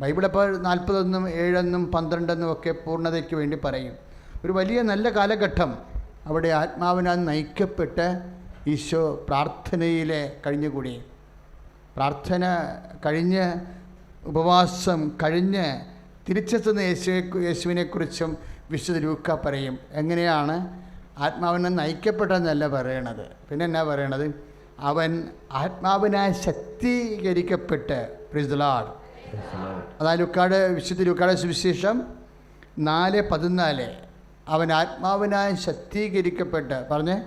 ബൈബിളപ്പോൾ 40 7 12 ഒക്കെ പൂർണ്ണതയ്ക്ക് വേണ്ടി പറയും. ഒരു വലിയ നല്ല കാലഘട്ടം അവിടെ ആത്മാവിനാൽ നയിക്കപ്പെട്ട് ഈശോ പ്രാർത്ഥനയിലെ കഴിഞ്ഞുകൂടി. പ്രാർത്ഥന കഴിഞ്ഞ് ഉപവാസം കഴിഞ്ഞ് തിരിച്ചെത്തുന്ന യേശുവിനെക്കുറിച്ചും വിശുദ്ധ ലൂക്ക പറയും. എങ്ങനെയാണ് ആത്മാവിനെ നയിക്കപ്പെട്ടെന്നല്ല പറയണത്, പിന്നെ എന്നാ പറയണത്? അവൻ ആത്മാവിനാൽ ശക്തീകരിക്കപ്പെട്ട്. Praise the Lord. അതായത് വിശുദ്ധ ലൂക്കായുടെ സുവിശേഷം 4:14. അവൻ ആത്മാവിനാൽ ശക്തീകരിക്കപ്പെട്ട് പറഞ്ഞേ,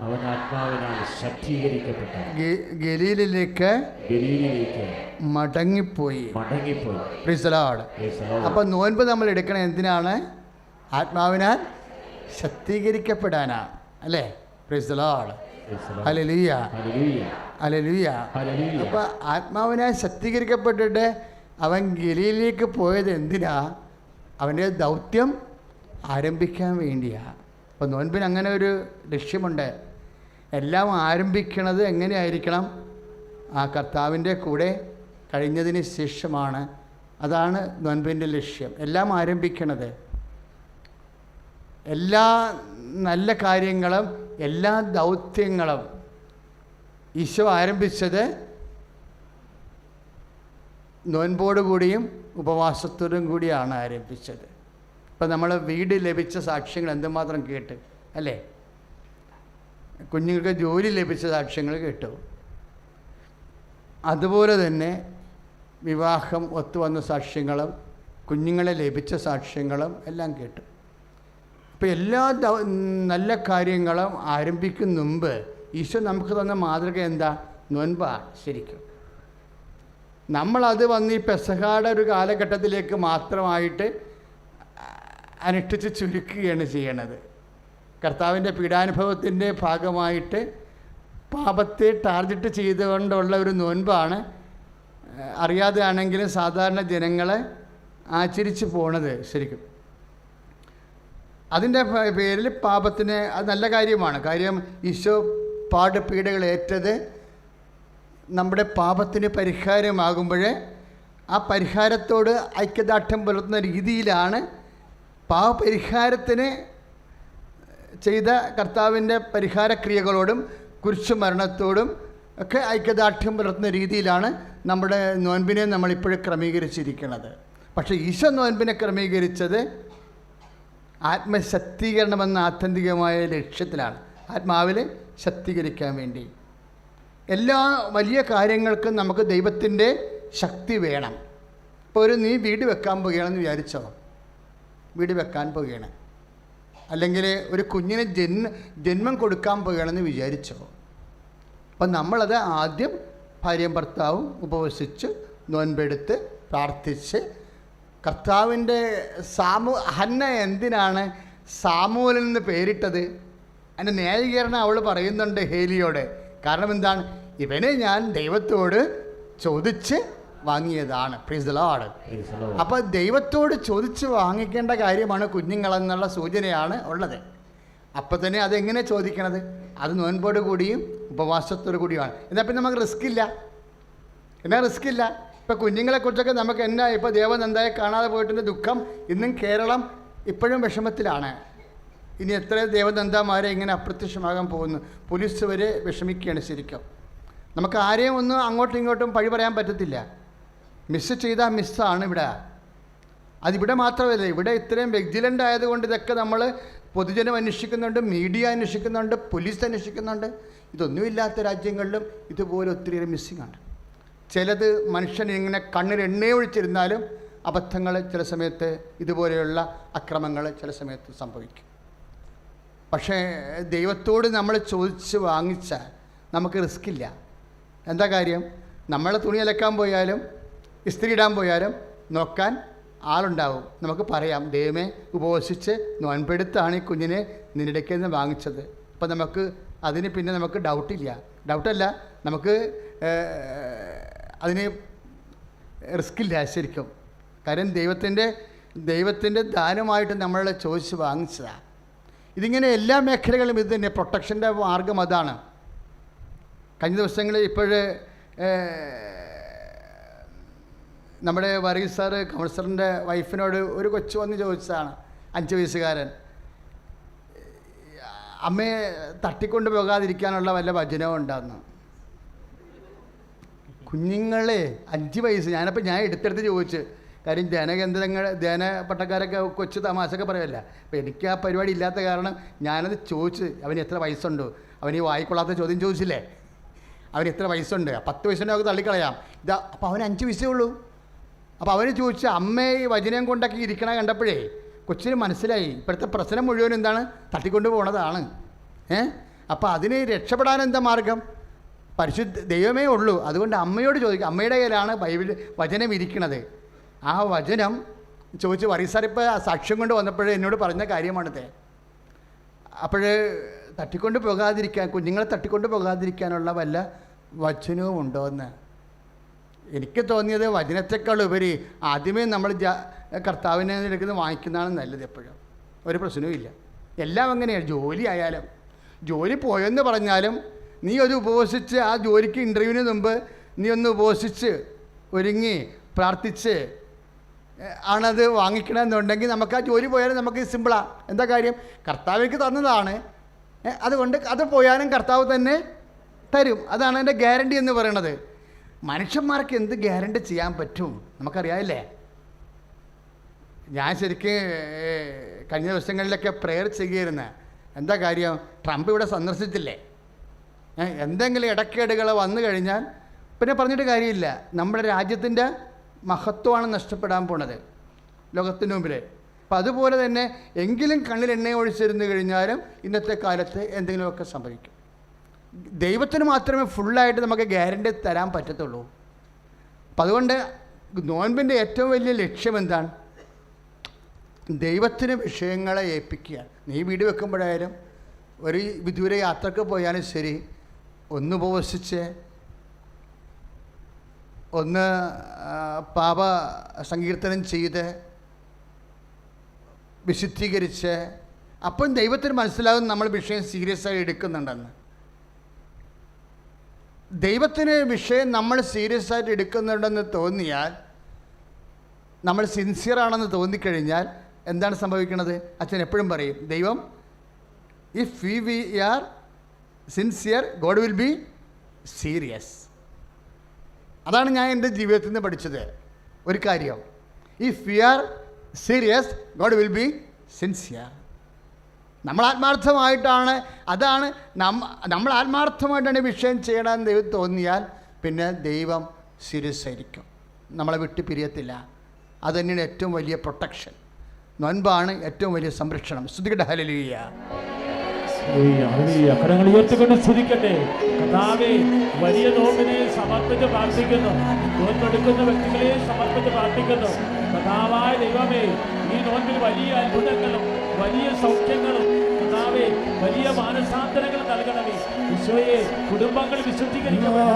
അവൻ ആത്മാവിനാൽ ശക്തീകരിക്കപ്പെട്ട് ഗലീലിലേക്ക് മടങ്ങിപ്പോയി. Praise the Lord. അപ്പം നോൻപ് നമ്മൾ എടുക്കണത് എന്തിനാണ്? ആത്മാവിനാൽ ശക്തീകരിക്കപ്പെടാനാണ്, അല്ലേ? Praise the Lord. Hallelujah, hallelujah. അപ്പം ആത്മാവിനാൽ ശക്തീകരിക്കപ്പെട്ടിട്ട് അവൻ ഗലീലിലേക്ക് പോയത് എന്തിനാ? അവൻ്റെ ദൗത്യം ആരംഭിക്കാൻ വേണ്ടിയാണ്. അപ്പം നോൻപിന് അങ്ങനെ ഒരു ലക്ഷ്യമുണ്ട്. എല്ലാം ആരംഭിക്കണത് എങ്ങനെയായിരിക്കണം? ആ കർത്താവിൻ്റെ കൂടെ കഴിഞ്ഞതിന് ശേഷമാണ്. അതാണ് നോൻപിൻ്റെ ലക്ഷ്യം. എല്ലാം ആരംഭിക്കണത്, എല്ലാ നല്ല കാര്യങ്ങളും എല്ലാ ദൗത്യങ്ങളും ഈശോ ആരംഭിച്ചത് നോൻപോടുകൂടിയും ഉപവാസത്തോടും കൂടിയാണ് ആരംഭിച്ചത്. ഇപ്പം നമ്മൾ വീട് ലഭിച്ച സാക്ഷ്യങ്ങൾ എന്തുമാത്രം കേട്ട്, അല്ലേ? കുഞ്ഞുങ്ങൾക്ക് ജോലി ലഭിച്ച സാക്ഷ്യങ്ങൾ കേട്ടു. അതുപോലെ തന്നെ വിവാഹം ഒത്തുവന്ന സാക്ഷ്യങ്ങളും കുഞ്ഞുങ്ങളെ ലഭിച്ച സാക്ഷ്യങ്ങളും എല്ലാം കേട്ടു. അപ്പോൾ എല്ലാ നല്ല കാര്യങ്ങളും ആരംഭിക്കും മുമ്പ് ഈശോ നമുക്ക് തന്ന മാതൃക എന്താ? നോൻപാണ്. ശരിക്കും നമ്മളത് വന്ന് ഈ പെസഹായുടെ ഒരു കാലഘട്ടത്തിലേക്ക് മാത്രമായിട്ട് അനുഷ്ഠിച്ച് ചുരുക്കുകയാണ് ചെയ്യണത്. കർത്താവിൻ്റെ പീഡാനുഭവത്തിൻ്റെ ഭാഗമായിട്ട് പാപത്തെ ടാർഗറ്റ് ചെയ്തുകൊണ്ടുള്ള ഒരു നോൻപാണ് അറിയാതെ ആണെങ്കിലും സാധാരണ ജനങ്ങളെ ആചരിച്ച് പോണത്. ശരിക്കും അതിൻ്റെ പേരിൽ പാപത്തിന് അത് നല്ല കാര്യമാണ്. കാര്യം ഈശോ പീഡകൾ ഏറ്റത് നമ്മുടെ പാപത്തിന് പരിഹാരമാകുമ്പോൾ ആ പരിഹാരത്തോട് ഐക്യദാർഢ്യം പുലർത്തുന്ന രീതിയിലാണ് പാപപരിഹാരത്തിന് ചെയ്ത കർത്താവിൻ്റെ പരിഹാരക്രിയകളോടും കുരിശുമരണത്തോടും ഒക്കെ ഐക്യദാർഢ്യം പുലർത്തുന്ന രീതിയിലാണ് നമ്മുടെ നോൻപിനെ നമ്മളിപ്പോഴും ക്രമീകരിച്ചിരിക്കുന്നത്. പക്ഷേ ഈശോ നോൻപിനെ ക്രമീകരിച്ചത് ആത്മശക്തീകരണമെന്ന ആത്യന്തികമായ ലക്ഷ്യത്തിലാണ്, ആത്മാവിൽ ശക്തീകരിക്കാൻ വേണ്ടി. എല്ലാ വലിയ കാര്യങ്ങൾക്കും നമുക്ക് ദൈവത്തിൻ്റെ ശക്തി വേണം. ഇപ്പോൾ നീ വീട് വെക്കാൻ പോവുകയാണെന്ന് വിചാരിച്ചോ, വീട് വെക്കാൻ പോവുകയാണ്, അല്ലെങ്കിൽ ഒരു കുഞ്ഞിന് ജന്മം കൊടുക്കാൻ പോവുകയാണെന്ന് വിചാരിച്ചോ. അപ്പം നമ്മളത് ആദ്യം ഭാര്യയും ഭർത്താവും ഉപവസിച്ച് നോൻപെടുത്ത് പ്രാർത്ഥിച്ച് കർത്താവിൻ്റെ ഹന്ന എന്തിനാണ് സാമുവേൽ എന്ന് പേരിട്ടത്? അതിൻ്റെ ന്യായീകരണം അവൾ പറയുന്നുണ്ട് ഹേലിയോട്. കാരണം എന്താണ്? ഇവനെ ഞാൻ ദൈവത്തോട് ചോദിച്ച് വാങ്ങിയതാണ്. Praise the Lord. അപ്പോൾ ദൈവത്തോട് ചോദിച്ച് വാങ്ങിക്കേണ്ട കാര്യമാണ് കുഞ്ഞുങ്ങളെന്നുള്ള സൂചനയാണ് ഉള്ളത്. അപ്പോൾ തന്നെ അതെങ്ങനെ ചോദിക്കണത്? അത് നോൻപോട് കൂടിയും ഉപവാസത്തോടു കൂടിയാണ്. എന്നാൽ പിന്നെ നമുക്ക് റിസ്ക് ഇല്ല. ഇപ്പോൾ കുഞ്ഞുങ്ങളെക്കുറിച്ചൊക്കെ നമുക്ക് എന്നാ, ഇപ്പോൾ ദേവനന്ദയെ കാണാതെ പോയിട്ടിൻ്റെ ദുഃഖം ഇന്നും കേരളം ഇപ്പോഴും വിഷമത്തിലാണ്. ഇനി എത്ര ദേവദന്താമാരെ ഇങ്ങനെ അപ്രത്യക്ഷമാകാൻ പോകുന്നു. പോലീസ് വരെ വിഷമിക്കുകയാണ് ശരിക്കും. നമുക്ക് ആരെയും ഒന്നും അങ്ങോട്ടും ഇങ്ങോട്ടും പഴി പറയാൻ പറ്റത്തില്ല. മിസ്സ് ചെയ്താൽ മിസ്സാണ് ഇവിടെ. അതിവിടെ മാത്രമല്ല, ഇവിടെ ഇത്രയും വിജിലൻ്റ് ആയതുകൊണ്ട് ഇതൊക്കെ നമ്മൾ പൊതുജനം അന്വേഷിക്കുന്നുണ്ട്, മീഡിയ അന്വേഷിക്കുന്നുണ്ട്, പോലീസ് അന്വേഷിക്കുന്നുണ്ട്. ഇതൊന്നുമില്ലാത്ത രാജ്യങ്ങളിലും ഇതുപോലെ ഒത്തിരിയേറെ മിസ്സിങ് ആണ്. ചിലത് മനുഷ്യൻ ഇങ്ങനെ കണ്ണിൽ എണ്ണയൊഴിച്ചിരുന്നാലും അബദ്ധങ്ങൾ ചില സമയത്ത്, ഇതുപോലെയുള്ള അക്രമങ്ങൾ ചില സമയത്ത് സംഭവിക്കും. പക്ഷേ ദൈവത്തോട് നമ്മൾ ചോദിച്ച് വാങ്ങിച്ചാൽ നമുക്ക് റിസ്ക് ഇല്ല. എന്താ കാര്യം? നമ്മൾ തുണി അലക്കാൻ പോയാലും ഇസ്തിരി ഇടാൻ പോയാലും നോക്കാൻ ആളുണ്ടാവും. നമുക്ക് പറയാം, ദൈവമേ ഉപവസിച്ച് നോൻപെടുത്താണ് ഈ കുഞ്ഞിനെ നിന്നിടയ്ക്ക് നിന്ന് വാങ്ങിച്ചത്. അപ്പം നമുക്ക് അതിന് പിന്നെ നമുക്ക് ഡൗട്ടല്ല, നമുക്ക് അതിന് റിസ്ക്കില്ല ശരിക്കും. കാര്യം ദൈവത്തിൻ്റെ ദാനമായിട്ട് നമ്മൾ ചോദിച്ച് വാങ്ങിച്ചതാണ്. ഇതിങ്ങനെ എല്ലാ മേഖലകളും ഇത് തന്നെ. പ്രൊട്ടക്ഷൻ്റെ മാർഗം അതാണ്. കഴിഞ്ഞ ദിവസങ്ങളിൽ ഇപ്പോഴ് നമ്മുടെ വർഗീസ് സാറ് കൗൺസിലറിൻ്റെ വൈഫിനോട് ഒരു കൊച്ചു വന്ന് ചോദിച്ചതാണ്, 5 വയസ്സുകാരൻ, അമ്മയെ തട്ടിക്കൊണ്ട് പോകാതിരിക്കാനുള്ള വല്ല വചനവും ഉണ്ടാകുന്നു. കുഞ്ഞുങ്ങളെ 5 വയസ്സ്. ഞാൻ എടുത്തെടുത്ത് ചോദിച്ചു. കാര്യം ധ്യാന പട്ടക്കാരൊക്കെ കൊച്ചു തമാശയൊക്കെ പറയുമല്ല. അപ്പോൾ എനിക്ക് ആ പരിപാടി ഇല്ലാത്ത കാരണം ഞാനത് ചോദിച്ച്, അവന് എത്ര വയസ്സുണ്ടോ? അവന് ഈ വായിക്കൊള്ളാത്ത ചോദ്യം ചോദിച്ചില്ലേ, അവന് എത്ര വയസ്സുണ്ട്? 10 വയസ്സുണ്ട് നമുക്ക് തള്ളിക്കളയാം. അപ്പോൾ അവന് 5 വയസ്സേ ഉള്ളൂ. അപ്പോൾ അവന് ചോദിച്ച് അമ്മയെ ഈ വചനം കൊണ്ടൊക്കെ ഇരിക്കണ കണ്ടപ്പോഴേ കൊച്ചിന് മനസ്സിലായി ഇപ്പോഴത്തെ പ്രശ്നം മുഴുവൻ എന്താണ്, തട്ടിക്കൊണ്ട് പോണതാണ്. അപ്പോൾ അതിന് രക്ഷപ്പെടാൻ എന്താ മാർഗം? പരിശുദ്ധ ദൈവമേ ഉള്ളൂ. അതുകൊണ്ട് അമ്മയോട് ചോദിക്കുക. അമ്മയുടെ കയ്യിലാണ് വചനം ഇരിക്കണത്. ആ വചനം ചോദിച്ച് വറീസാറിപ്പോൾ സാക്ഷ്യം കൊണ്ട് വന്നപ്പോഴേ എന്നോട് പറഞ്ഞ കാര്യമാണിത്. അപ്പോൾ തട്ടിക്കൊണ്ട് പോകാതിരിക്കാൻ, കുഞ്ഞുങ്ങളെ തട്ടിക്കൊണ്ട് പോകാതിരിക്കാനുള്ള വല്ല വചനവും ഉണ്ടോ എന്ന് എനിക്ക് തോന്നിയത്. വചനത്തെക്കാൾ ഉപരി ആദ്യമേ നമ്മൾ കർത്താവിനെ എടുക്കുന്ന വാങ്ങിക്കുന്നതാണ് നല്ലത്. എപ്പോഴും ഒരു പ്രശ്നവും ഇല്ല. എല്ലാം അങ്ങനെയാണ്. ജോലി ആയാലും, ജോലി പോയെന്ന് പറഞ്ഞാലും നീ ഒരു ഉപവസിച്ച് ആ ജോലിക്ക് ഇൻ്റർവ്യൂവിന് മുമ്പ് നീ ഒന്ന് ഉപവസിച്ച് ഒരുങ്ങി പ്രാർത്ഥിച്ച് ആണത് വാങ്ങിക്കണമെന്നുണ്ടെങ്കിൽ നമുക്ക് ആ ജോലി പോയാലും നമുക്ക് സിമ്പിളാണ്. എന്താ കാര്യം? കർത്താവിലേക്ക് തന്നതാണ്. അതുകൊണ്ട് അത് പോയാലും കർത്താവ് തന്നെ തരും. അതാണ് എൻ്റെ ഗ്യാരണ്ടി എന്ന് പറയണത്. മനുഷ്യന്മാർക്ക് എന്ത് ഗ്യാരണ്ടി ചെയ്യാൻ പറ്റും നമുക്കറിയാമല്ലേ. ഞാൻ ശരിക്കും കഴിഞ്ഞ ദിവസങ്ങളിലൊക്കെ പ്രെയർ ചെയ്യുമായിരുന്നു. എന്താ കാര്യം? ട്രംപ് ഇവിടെ സന്ദർശിച്ചില്ലേ? എന്തെങ്കിലും ഇടക്കേടുകൾ വന്നു കഴിഞ്ഞാൽ പിന്നെ പറഞ്ഞിട്ട് കാര്യമില്ല. നമ്മുടെ രാജ്യത്തിൻ്റെ മഹത്വമാണ് നഷ്ടപ്പെടാൻ പോണത് ലോകത്തിന് മുമ്പിൽ. അപ്പം അതുപോലെ തന്നെ എങ്കിലും കണ്ണിൽ എണ്ണ ഒഴിച്ചിരുന്നു കഴിഞ്ഞാലും ഇന്നത്തെ കാലത്ത് എന്തെങ്കിലുമൊക്കെ സംഭവിക്കും. ദൈവത്തിന് മാത്രമേ ഫുള്ളായിട്ട് നമുക്ക് ഗ്യാരണ്ടി തരാൻ പറ്റത്തുള്ളൂ. അപ്പം അതുകൊണ്ട് നോൻപിൻ്റെ ഏറ്റവും വലിയ ലക്ഷ്യം എന്താണ്? ദൈവത്തിന് വിഷയങ്ങളെ ഏൽപ്പിക്കുക. നീ വീട് വെക്കുമ്പോഴായാലും ഒരു വിദൂര യാത്രക്ക് പോയാലും ശരി, ഒന്ന് ഉപവസിച്ച്, ഒന്ന് പാപ സങ്കീർത്തനം ചെയ്ത് വിശുദ്ധീകരിച്ച്, അപ്പം ദൈവത്തിന് മനസ്സിലാകും നമ്മൾ വിഷയം സീരിയസ് ആയി എടുക്കുന്നുണ്ടെന്ന്. ദൈവത്തിന് വിഷയം നമ്മൾ സീരിയസ് ആയിട്ട് എടുക്കുന്നുണ്ടെന്ന് തോന്നിയാൽ, നമ്മൾ സിൻസിയറാണെന്ന് തോന്നിക്കഴിഞ്ഞാൽ എന്താണ് സംഭവിക്കുന്നത്? അച്ഛൻ എപ്പോഴും പറയും, ദൈവം if we R sincere God will be serious. അതാണ് ഞാൻ എൻ്റെ ജീവിതത്തിൽ നിന്ന് പഠിച്ചത് ഒരു കാര്യം. If we R serious God will be sincere. നമ്മൾ ആത്മാർത്ഥമായിട്ടാണ്, അതാണ് നമ്മൾ ആത്മാർത്ഥമായിട്ടാണ് വിഷയം ചെയ്യണമെന്ന് ദൈവം തോന്നിയാൽ പിന്നെ ദൈവം സീരിയസ് ആയിരിക്കും, നമ്മളെ വിട്ട് പിരിയത്തില്ല. അതുതന്നെയാണ് ഏറ്റവും വലിയ പ്രൊട്ടക്ഷൻ. നോൻപാണ് ഏറ്റവും വലിയ സംരക്ഷണം. സ്തുതിക്കട്ടെ, ഹല്ലേലൂയ. കരങ്ങൾ ഉയർത്തിക്കൊണ്ട് സ്തുതിക്കട്ടെ. കർത്താവേ, വലിയ നോമ്പിനെ സമർപ്പിച്ച് പ്രാർത്ഥിക്കുന്നു. നോമ്പെടുക്കുന്ന വ്യക്തികളെ സമർപ്പിച്ച് പ്രാർത്ഥിക്കുന്നു. കർത്താവായ ദൈവമേ, ഈ നോമ്പിൽ വലിയ അത്ഭുതങ്ങളും വലിയ സൗഖ്യങ്ങളും കർത്താവേ, വലിയ മാനസാന്തരങ്ങൾ നൽകണമേ. ഈശോയെ, കുടുംബങ്ങൾ വിശുദ്ധീകരിക്കപ്പെടണം.